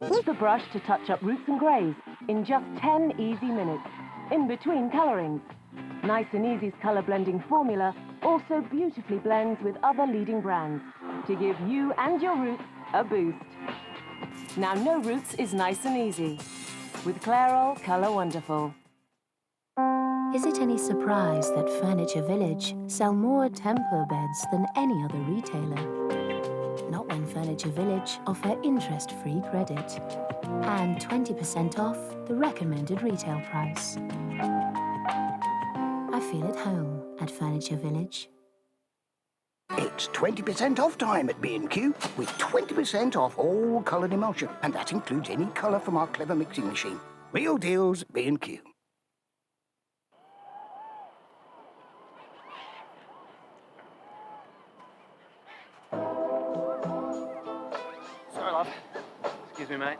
Use a brush to touch up roots and greys in just 10 easy minutes, in between colourings. Nice and Easy's colour blending formula also beautifully blends with other leading brands to give you and your roots a boost. Now no roots is nice and easy. With Clairol Colour Wonderful. Is it any surprise that Furniture Village sell more temper beds than any other retailer? Not when Furniture Village offer interest-free credit and 20% off the recommended retail price. I feel at home at Furniture Village. It's 20% off time at B&Q with 20% off all coloured emulsion, and that includes any colour from our clever mixing machine. Real deals, B&Q. Sorry, love. Excuse me, mate.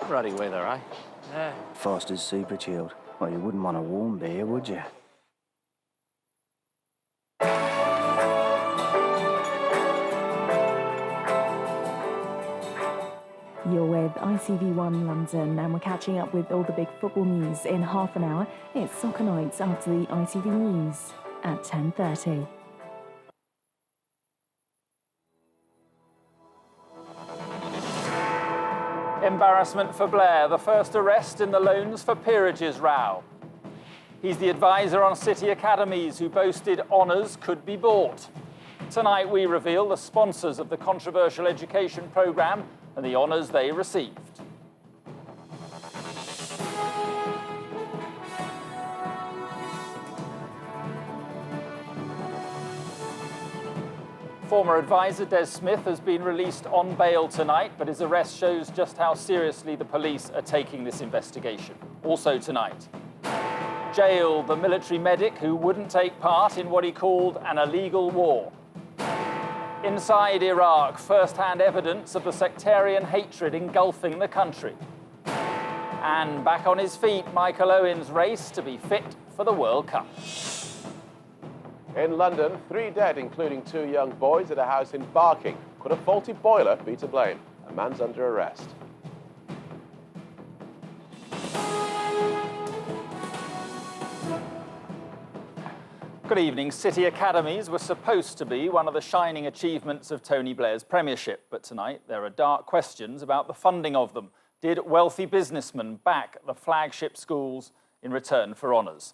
Ruddy weather, eh? Yeah. Foster's super chilled. Well, you wouldn't want a warm beer, would you? You're with ITV1 London, and we're catching up with all the big football news in half an hour. It's Soccer Nights after the ITV News at 10:30. Embarrassment for Blair, the first arrest in the loans for peerages row. He's the advisor on city academies who boasted honours could be bought. Tonight we reveal the sponsors of the controversial education programme and the honours they received. Former advisor Des Smith has been released on bail tonight, but his arrest shows just how seriously the police are taking this investigation. Also tonight, jailed the military medic who wouldn't take part in what he called an illegal war. Inside Iraq, first-hand evidence of the sectarian hatred engulfing the country. And back on his feet, Michael Owen's race to be fit for the World Cup. In London, 3 dead, including 2 young boys at a house in Barking. Could a faulty boiler be to blame? A man's under arrest. Good evening. City academies were supposed to be one of the shining achievements of Tony Blair's premiership, but tonight there are dark questions about the funding of them. Did wealthy businessmen back the flagship schools in return for honours?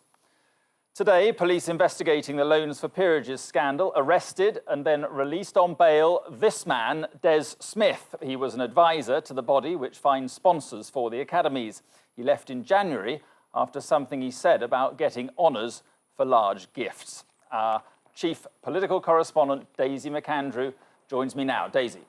Today, police investigating the loans for peerages scandal arrested and then released on bail this man, Des Smith. He was an advisor to the body which finds sponsors for the academies. He left in January after something he said about getting honours for large gifts. Our chief political correspondent, Daisy McAndrew, joins me now. Daisy.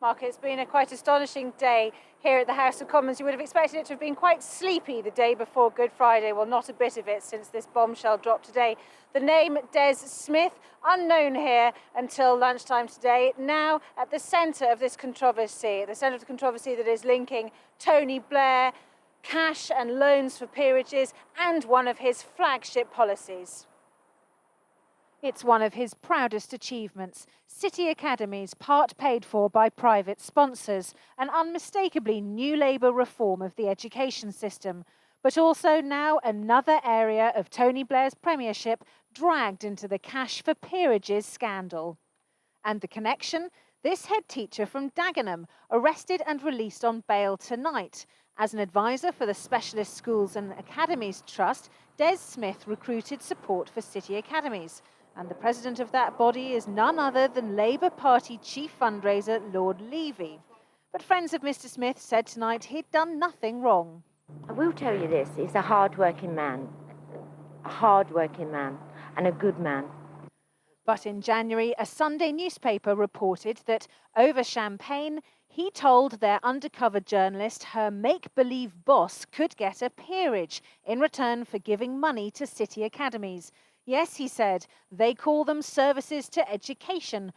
Mark, it's been a quite astonishing day here at the House of Commons. You would have expected it to have been quite sleepy the day before Good Friday. Well, not a bit of it since this bombshell dropped today. The name Des Smith, unknown here until lunchtime today, now at the centre of this controversy, the centre of the controversy that is linking Tony Blair, cash and loans for peerages, and one of his flagship policies. It's one of his proudest achievements. City academies, part paid for by private sponsors, an unmistakably new Labour reform of the education system, but also now another area of Tony Blair's premiership dragged into the cash for peerages scandal. And the connection? This head teacher from Dagenham, arrested and released on bail tonight. As an advisor for the Specialist Schools and Academies Trust, Des Smith recruited support for city academies. And the president of that body is none other than Labour Party chief fundraiser Lord Levy. But friends of Mr Smith said tonight he'd done nothing wrong. I will tell you this, he's a hard-working man and a good man. But in January, a Sunday newspaper reported that over champagne, he told their undercover journalist her make-believe boss could get a peerage in return for giving money to city academies. Yes, he said, they call them services to education,